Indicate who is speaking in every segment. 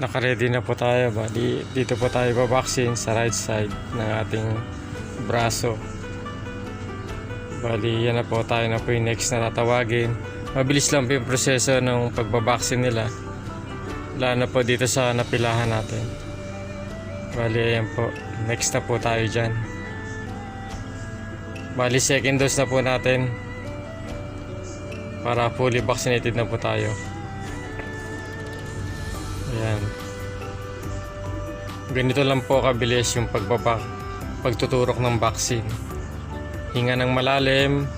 Speaker 1: Naka-ready na po tayo. Dito po tayo babaksin sa right side ng ating braso. Yan na po tayo na po yung next na tatawagin. Mabilis lang po yung proseso ng pagbabaksin nila. Lalo na po dito sa napilahan natin. Ayan po. Next na po tayo dyan. Second dose na po natin. Para fully vaccinated na po tayo. Ayan. Ganito lang po kabilis yung pagtuturok ng vaccine. Hinga ng malalim.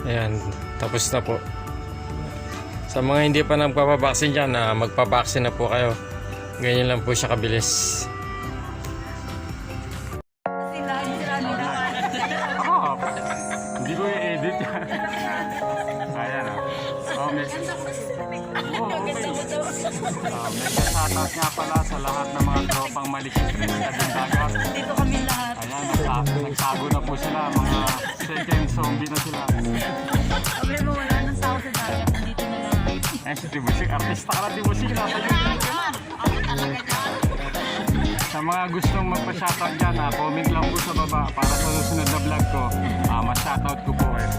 Speaker 1: Ayan. Tapos na po. Sa mga hindi pa nagpapabaksin dyan, magpabaksin na po kayo. Ganyan lang po siya kabilis. Hindi ko i-edit yan. Ayan o. May shoutout nga pala sa lahat ng mga tropang malikit rin sa dagat.
Speaker 2: Dito kami lahat.
Speaker 1: Ayan, nagtago na po sila. Mga second zombie na sila.
Speaker 2: Problema wala nang tao sa dagat. Dito na lang.
Speaker 1: Eh, si Tibusik. Artista ka na Tibusik. Sa mga gustong magpa-shoutout dyan, comment lang po sa baba para sa susunod na vlog ko. Ma-shoutout ko po eh.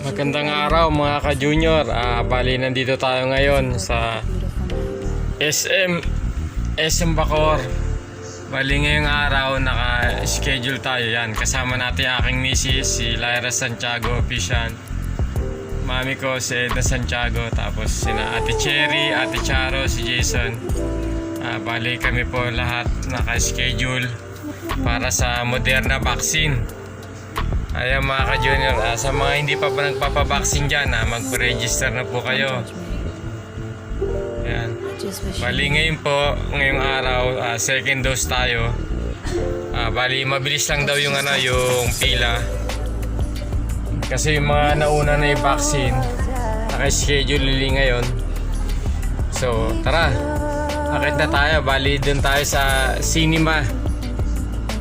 Speaker 1: Magandang araw mga ka-junior. Bali nandito tayo ngayon sa SM Bacoor. Bali ngayong araw naka-schedule tayo yan. Kasama natin aking misis, si Lyra Santiago Official. Mami ko si Edna Santiago. Tapos sina Ate Cherry, Ate Charo, si Jason. Bali kami po lahat naka-schedule para sa Moderna vaccine. Ayan mga ka-junior, sa mga hindi pa nagpapabaksin dyan, magpa-register na po kayo. Ayan. Bali ngayon po, ngayong araw, second dose tayo. Bali mabilis lang daw yung pila. Kasi yung mga nauna na yung vaccine, naka-schedule ngayon. So tara, akit na tayo. Bali dun tayo sa cinema.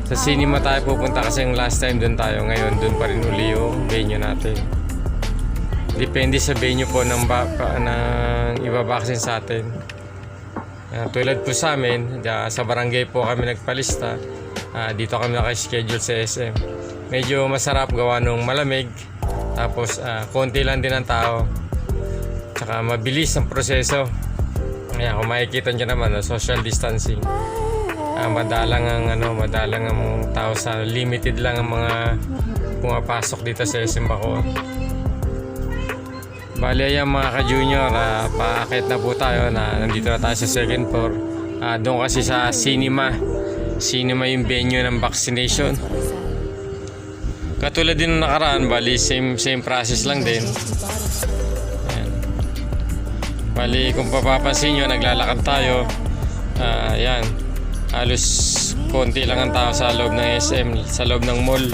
Speaker 1: Sa cinema tayo pupunta kasi yung last time doon tayo. Ngayon doon pa rin uli yung venue natin. Depende sa venue po ng ibabaksin sa atin. Tulad po sa amin, sa barangay po kami nagpalista. Dito kami naka-schedule sa SM. Medyo masarap gawa nung malamig. Tapos konti lang din ang tao. Tsaka mabilis ang proseso. Kaya kung makikita nyo naman, social distancing. Madalang ang tao sa limited lang ang mga pumapasok dito sa SM Bacoor. Bali ayan mga ka-junior, paakit na po tayo nandito na tayo sa second floor. Doon kasi sa cinema yung venue ng vaccination. Katulad din ng nakaraan, bali same process lang din. Ayan. Bali kung papapansin nyo, naglalakad tayo. Ayan. Halos konti lang ang tao sa loob ng SM, sa loob ng mall.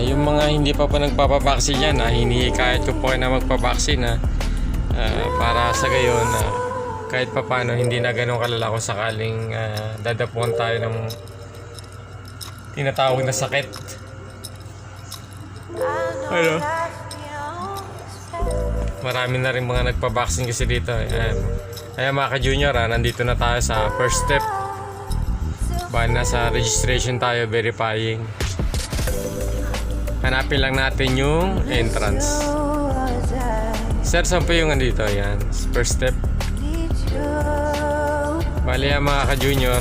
Speaker 1: Yung mga hindi pa nagpapabaksin yan, hinihikayat ko po kayo na magpabaksin para sa gayon kahit papano hindi na ganun kalala kung sakaling dadapuan tayo ng tinatawag na sakit. Ano? Marami na rin mga nagpabaksin kasi dito. Kaya mga ka-junior, nandito na tayo sa first step. Bali nasa registration tayo, verifying. Hanapin lang natin yung entrance. Sir, saan po yung andito? Yan, first step. Bali mga ka-junior,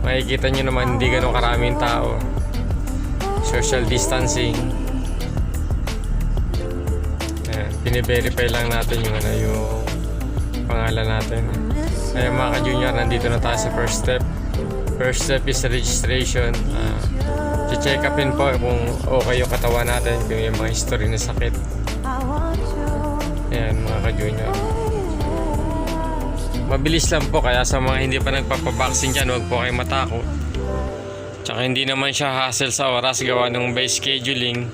Speaker 1: makikita nyo naman hindi ganun karaming tao. Social distancing. Pine-verify lang natin yung pangalan natin. Kaya mga ka-junior, nandito na tayo sa first step. First step is registration. check upin po kung okay yung katawan natin, kung yung mga history na sakit. Ayan mga ka-junior. Mabilis lang po, kaya sa mga hindi pa nagpapabaksin dyan, huwag po kayong matakot. Tsaka hindi naman siya hassle sa oras gawa ng by scheduling.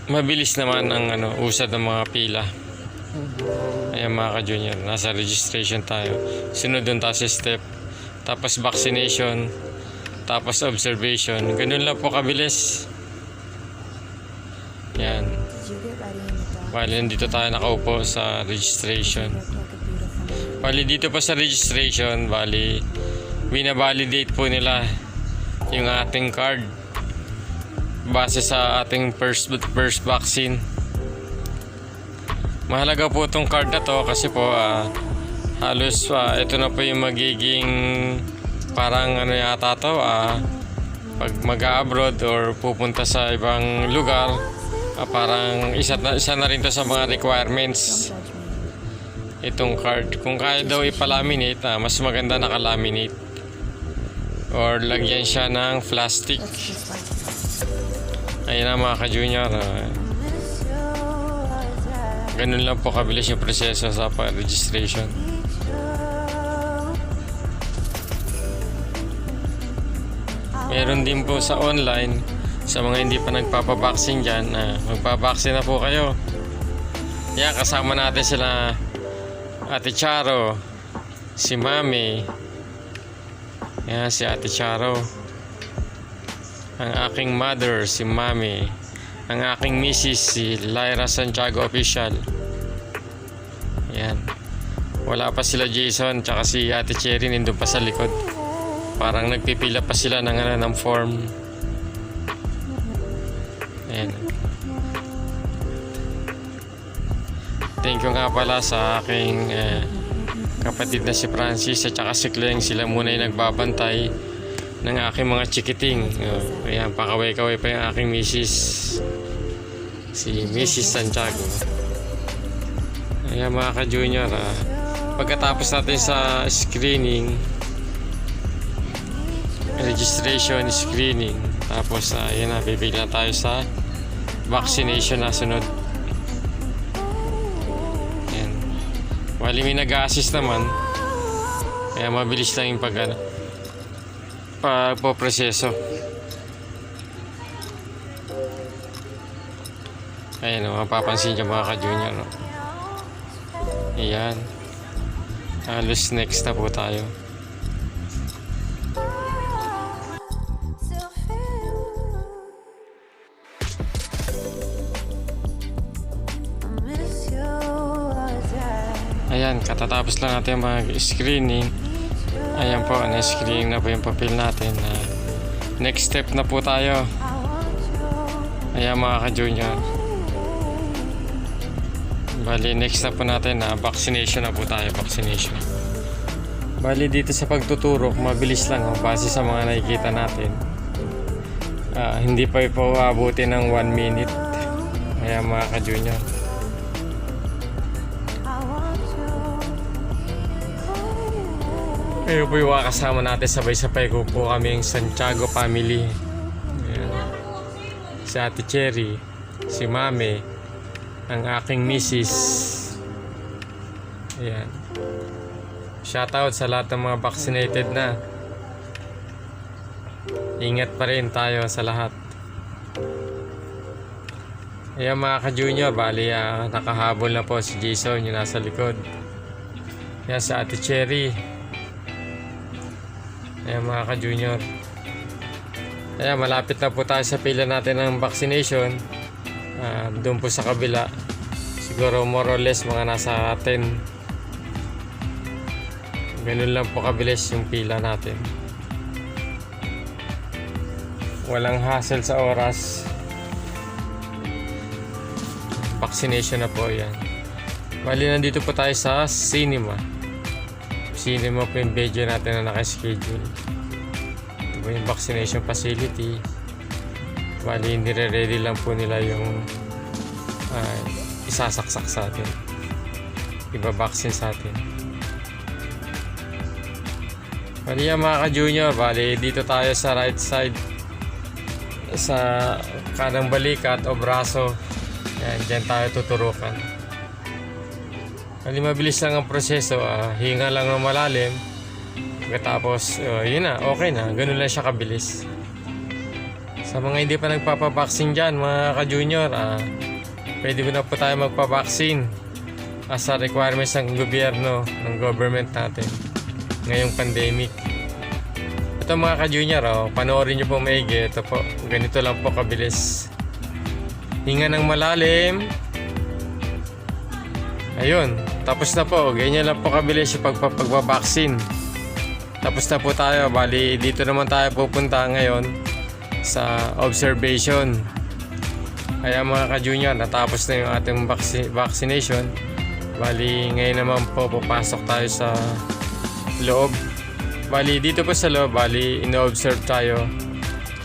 Speaker 1: Mabilis naman ang usad ng mga pila. Ayan mga ka-junior, nasa registration tayo. Sunod dun tayo sa step. Tapos vaccination. Tapos observation. Ganun lang po kabilis. Yan. Bali, nandito tayo nakaupo sa registration. Bali, dito pa sa registration, bali, binabalidate po nila yung ating card base sa ating first vaccine. Mahalaga po itong card na to kasi po halos ito na po yung magiging parang yata to pag mag-abroad or pupunta sa ibang lugar, parang isa na rin to sa mga requirements itong card. Kung kaya daw ipalaminate, mas maganda nakalaminate or lagyan siya ng plastic. Ayun na mga ka-junior, ganun lang po kabilis yung proseso sa registration. Meron din po sa online sa mga hindi pa nagpapabaksin dyan. Magpabaksin na po kayo. Yan, kasama natin sila Ate Charo, si Mami. Yan, si Ate Charo. Ang aking mother, si Mami. Ang aking misis, si Lyra Santiago Official. Yan. Wala pa sila Jason, tsaka si Ate Cherry nandun pa sa likod. Parang nagpipila pa sila ng form. Ayan. Thank you nga pala sa aking kapatid na si Francis at saka si Cleng. Sila muna yung nagbabantay ng aking mga chikiting. Ayan, pakaway-kaway pa yung aking misis, si Mrs. Santiago. Ayan mga ka-junior, pagkatapos natin sa screening, registration, screening, tapos ayan na, bibigyan tayo sa vaccination na sunod. Ayan. Wali may nag-assist naman, kaya mabilis lang yung pagpoproseso. Ayan o, mapapansin nyo mga ka-junior, no? Ayan, halos next na po tayo. Ayan, katatapos lang natin mag-screening. Ayan po, na-screening na po yung papel natin. Next step na po tayo. Ayan mga ka-junior. Bali, next na po natin vaccination na po tayo. Vaccination. Bali, dito sa pagtuturok, mabilis lang base sa mga nakikita natin. Hindi pa po abutin ng 1 minute. Ayan mga ka-junior. Ayun po yung kasama natin, sabay-sabay ko po kami yung Santiago family. Ayan. Si Ate Cherry, si Mami, ang aking misis. Ayan. Shoutout sa lahat ng mga vaccinated na. Ingat pa rin tayo sa lahat. Ayan mga ka-junior, bali nakahabol na po si Jason yung nasa likod. Ayan si Ate Cherry. Ayan mga ka-junior. Ayan, malapit na po tayo sa pila natin ng vaccination. Doon po sa kabila. Siguro more or less mga nasa 10. Ganun lang po kabilis yung pila natin. Walang hassle sa oras. Vaccination na po yan. Bali, nandito po tayo sa cinema. Cinema po yung video natin na nakaschedule. Ito po yung vaccination facility. Bali, nire-ready lang po nila yung isasaksak sa atin. Iba-vaccine sa atin. Bali yan mga ka-junior. Bali, dito tayo sa right side. Sa kanang balikat o braso. Yan, dyan tayo tuturukan. Bali, mabilis lang ang proseso. Hinga lang ng malalim. Pagkatapos, yun na, okay na. Ganun lang siya kabilis. Sa mga hindi pa nagpapabaksin dyan, mga ka-junior, pwede ko na po tayo magpabaksin as a requirements ng gobyerno, ng government natin ngayong pandemic. Ito mga ka-junior, panoorin nyo po maigi. Ito po, ganito lang po kabilis. Hinga ng malalim. Ayun, tapos na po. Ganyan lang po kabilis yung pagbabaksin. Tapos na po tayo. Bali, dito naman tayo pupunta ngayon sa observation. Kaya mga ka-junior, natapos na yung ating vaccination. Bali, ngayon naman po papasok tayo sa loob. Bali, dito po sa loob, bali, ino-observe tayo.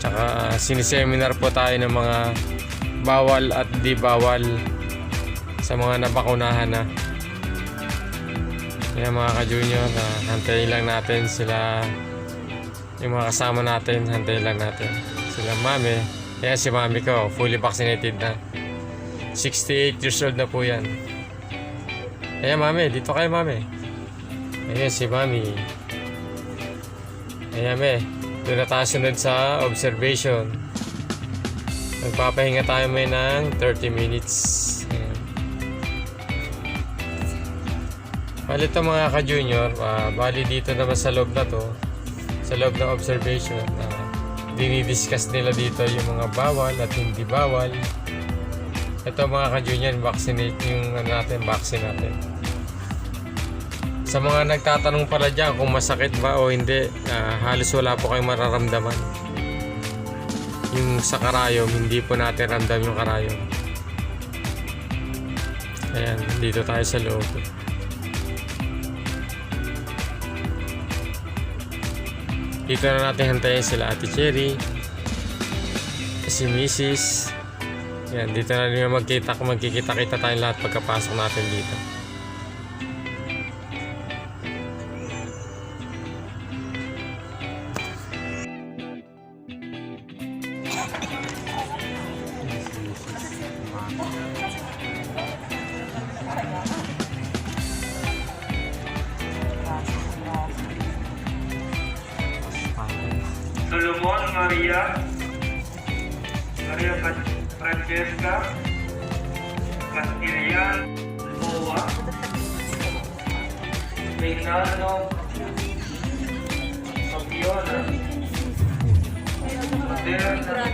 Speaker 1: Tsaka siniseminar po tayo ng mga bawal at di bawal sa mga nabakunahan na. Kaya mga ka-junior, hantayin lang natin sila, yung mga kasama natin, hantayin lang natin. Sila mami, kaya si mami ko, fully vaccinated na. 68 years old na po yan. Kaya mami, dito kayo mami. Ayan si mami. Ayan me, doon na tayo sunod sa observation. Magpapahinga tayo may ng 30 minutes. Ayan. Bali ito mga ka-junior, bali dito naman sa loob na to, sa loob ng observation, dinidiscuss nila dito yung mga bawal at hindi bawal. Ito mga ka-junior, vaccinate yung vaccine natin. Sa mga nagtatanong pala dyan kung masakit ba o hindi, halos wala po kayong mararamdaman. Yung sa karayom, hindi po natin ramdam yung karayom. Ayan, dito tayo sa loob. Dito na natin hantayin sila Ate Cherry, si Mrs. Ayan, dito na rin magkikita-kita tayong lahat pagkapasok natin dito.
Speaker 3: Solomon Maria Francesca Castilian Boa Reynaldo Fabiola Moderna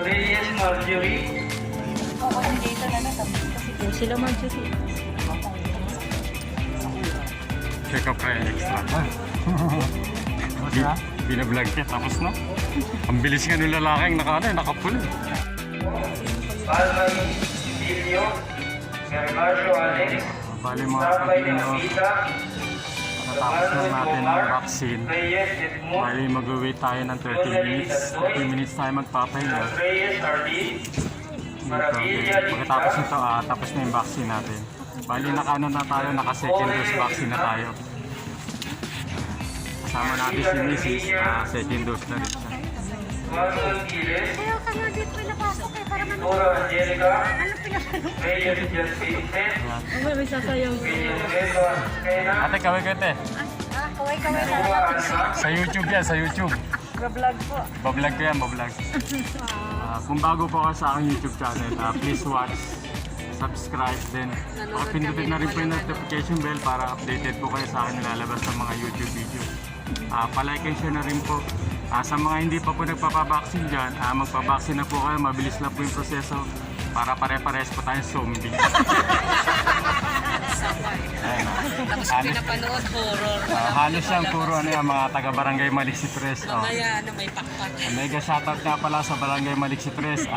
Speaker 3: Reyes Marjorie
Speaker 2: Sila mag-juice.
Speaker 1: Check up kayo extra. Binablog ka tapos na. Ang bilis nga nung lalaking nakapul.
Speaker 3: Alma Emilio Gervasio Alex
Speaker 1: Bali mga
Speaker 3: Tapay ng
Speaker 1: kapatid,
Speaker 3: Vita
Speaker 1: natapos na natin ang vaccine.
Speaker 3: Reyes Edmund
Speaker 1: Bali mag-wait tayo ng 30 minutes. 30 minutes tayo magpapahinga.
Speaker 3: Reyes Arlene Maravilla
Speaker 1: Pagkatapos
Speaker 3: Lisa
Speaker 1: nito, tapos na yung vaccine natin. Bali na tayo, naka second dose vaccine na tayo. Kasama natin si Mrs. Second dose na rin siya.
Speaker 3: Watson Giles
Speaker 2: Kaya ka nga dito pinapasok para
Speaker 3: Nora Angelica Reyes Jan Vincent
Speaker 2: may sasayaw.
Speaker 3: Villanueva Kena
Speaker 1: Ate, kaway-kaway.
Speaker 2: Kaway-kaway na.
Speaker 3: Nua Alma
Speaker 1: Sa YouTube yan, sa YouTube.
Speaker 2: Ga-vlog po.
Speaker 1: Bablog ko yan, bablog. Kung bago po ka sa aking YouTube channel, please watch, subscribe, then pindutin na rin po yung notification bell para updated po kayo sa akin nilalabas sa mga YouTube videos. Palike and share na rin po. Sa mga hindi pa po nagpapabaksin dyan, magpabaksin na po kayo, mabilis lang po yung proseso para pare-pares po tayong zombie.
Speaker 4: Tapos pinapanood horror.
Speaker 1: Halos yan, puro mga taga-barangay Maliksi Tres.
Speaker 4: Kaya na may pakpak.
Speaker 1: Mega shoutout nga pala sa Barangay Maliksi Tres.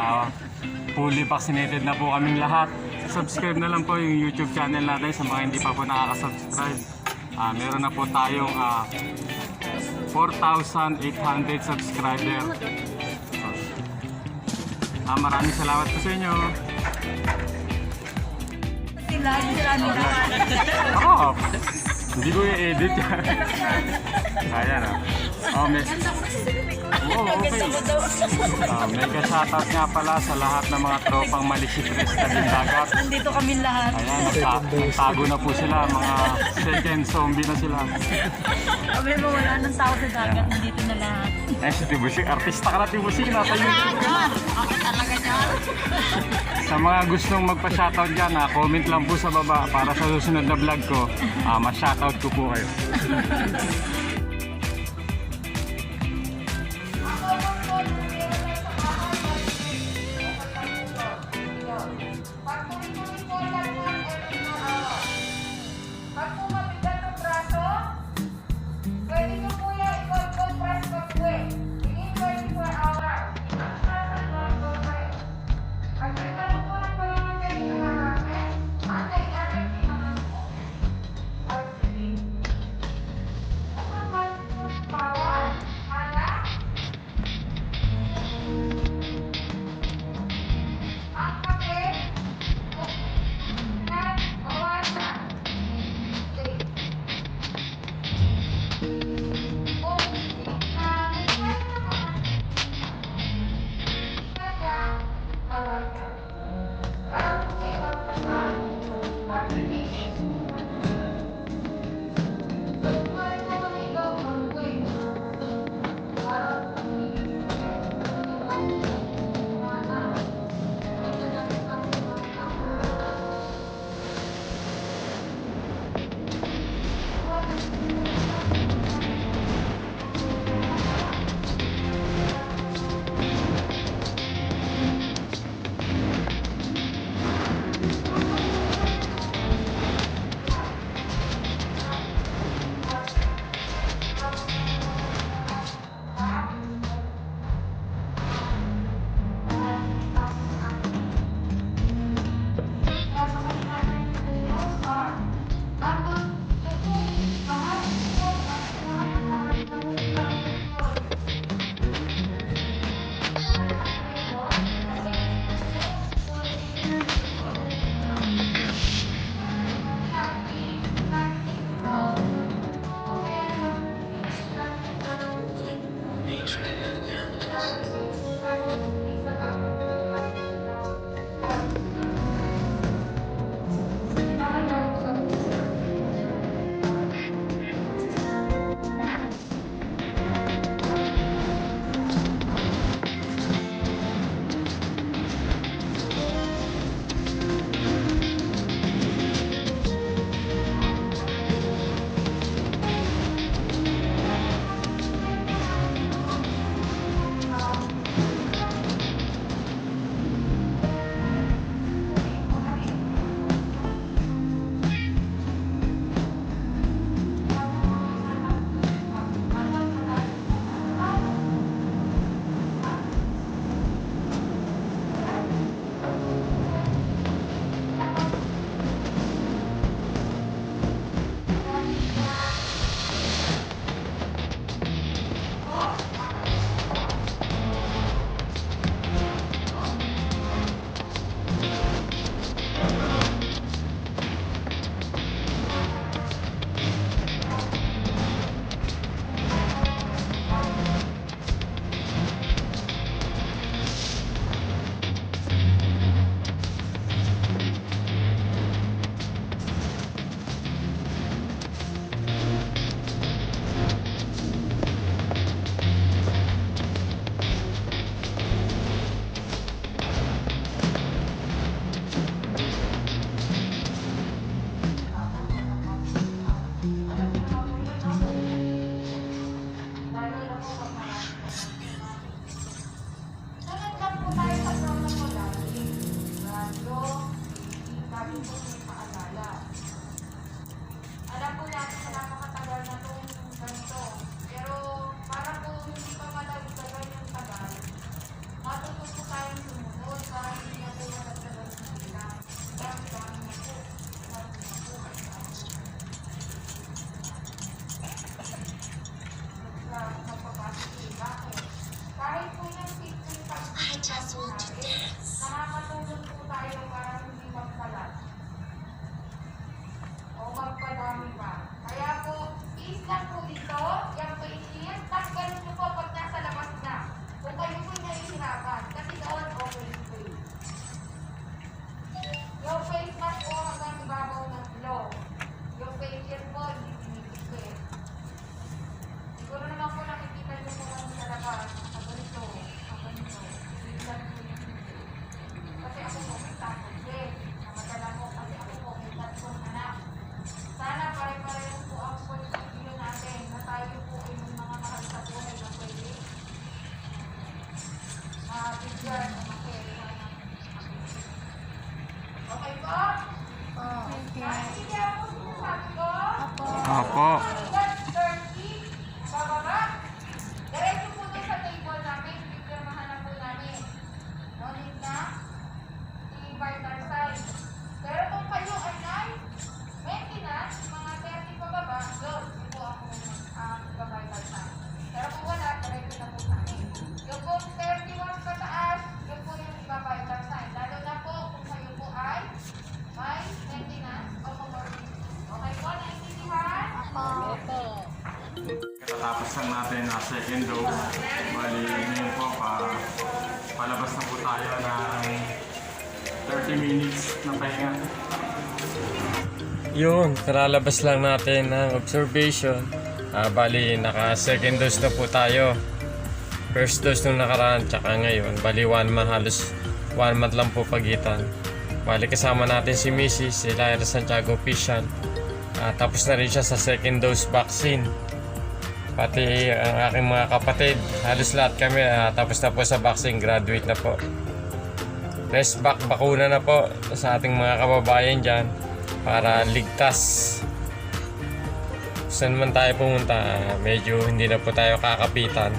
Speaker 1: Fully vaccinated na po kaming lahat. Subscribe na lang po yung YouTube channel natin sa mga hindi pa po nakaka-subscribe. Meron na po tayong 4,800 subscriber. Maraming salamat po sa inyo.
Speaker 2: Sila nila.
Speaker 1: Hindi ko i-edit yan. Ayan
Speaker 5: Oh, okay. Mega shoutout nga pala sa lahat ng mga tropang malisikres na dagat.
Speaker 2: Nandito kami lahat.
Speaker 5: Ayan, nagtago na po sila, mga second zombie na sila.
Speaker 2: Sabi mo, wala nang tao sa dagat. Nandito na lahat.
Speaker 5: Eh, si Tibusik, artista ka na Tibusik, nasa YouTube ka na.
Speaker 4: Ako talaga dyan.
Speaker 5: Sa mga gustong magpa-shoutout dyan, comment lang po sa baba para sa susunod na vlog ko, ma-shoutout ko po kayo.
Speaker 6: Pag po mabigat ang braso, pwede nyo po yan i-compress pag-uwi. Within 24 hours. Pag nagkaroon po ng pamamagal sa harapan, anti-RFP naman po. Power, anak, ang kape, at bawasan. Nakakatulong po tayo para hindi magkalat o magpadami pa. Kaya po, is lang po dito, yan po is, tapos
Speaker 5: kakatapos lang natin na second dose. Bali, ngayon po, palabas na po tayo ng 30 minutes na pahinga.
Speaker 1: Yun, karalabas lang natin ng observation. Bali, naka second dose na po tayo. First dose nung nakaraan, tsaka ngayon. Bali, 1 month, halos 1 month lang po pagitan. Bali, kasama natin si Mrs. si Lyra Santiago Official. Tapos na rin siya sa second dose vaccine. Pati ang aking mga kapatid, halos lahat kami tapos na po sa vaccine, graduate na po. Rest back, bakuna na po sa ating mga kababayan dyan para ligtas. Saan man tayo pumunta, medyo hindi na po tayo kakapitan.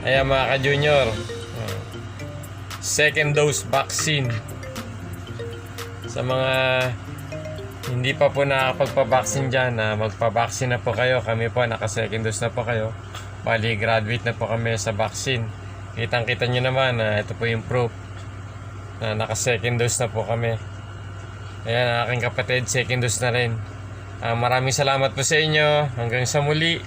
Speaker 1: Ayan mga ka-junior, second dose vaccine. Sa mga hindi pa po nakapagpabaksin dyan, magpabaksin na po kayo. Kami po, naka-second dose na po kayo. Bali, graduate na po kami sa vaccine. Kitang-kita nyo naman, ito po yung proof na naka-second dose na po kami. Ayan, aking kapatid, second dose na rin. Maraming salamat po sa inyo. Hanggang sa muli.